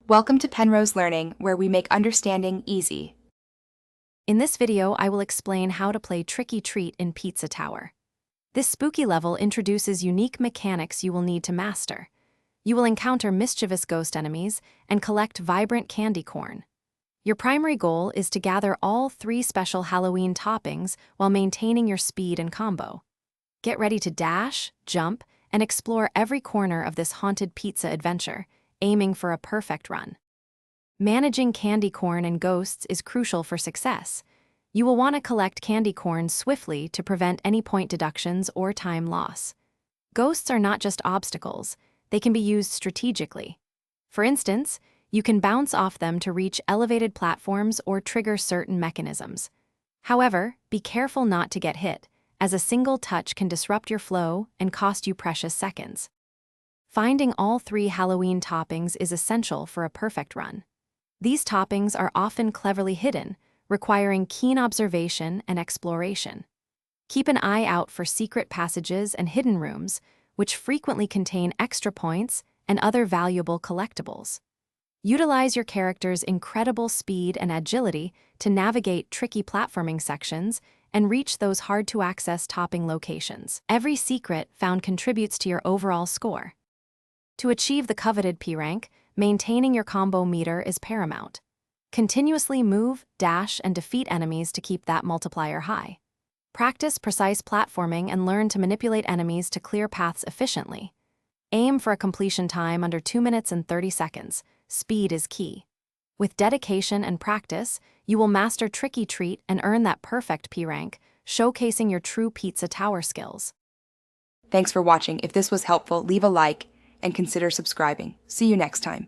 Welcome to Penrose Learning, where we make understanding easy. In this video, I will explain how to play Tricky Treat in Pizza Tower. This spooky level introduces unique mechanics you will need to master. You will encounter mischievous ghost enemies and collect vibrant candy corn. Your primary goal is to gather all 3 special Halloween toppings while maintaining your speed and combo. Get ready to dash, jump, and explore every corner of this haunted pizza adventure, aiming for a perfect run. Managing candy corn and ghosts is crucial for success. You will want to collect candy corn swiftly to prevent any point deductions or time loss. Ghosts are not just obstacles, they can be used strategically. For instance, you can bounce off them to reach elevated platforms or trigger certain mechanisms. However, be careful not to get hit, as a single touch can disrupt your flow and cost you precious seconds. Finding all 3 Halloween toppings is essential for a perfect run. These toppings are often cleverly hidden, requiring keen observation and exploration. Keep an eye out for secret passages and hidden rooms, which frequently contain extra points and other valuable collectibles. Utilize your character's incredible speed and agility to navigate tricky platforming sections and reach those hard-to-access topping locations. Every secret found contributes to your overall score. To achieve the coveted P rank, maintaining your combo meter is paramount. Continuously move, dash, and defeat enemies to keep that multiplier high. Practice precise platforming and learn to manipulate enemies to clear paths efficiently. Aim for a completion time under 2 minutes and 30 seconds. Speed is key. With dedication and practice, you will master Tricky Treat and earn that perfect P rank, showcasing your true Pizza Tower skills. Thanks for watching. If this was helpful, leave a like and consider subscribing. See you next time.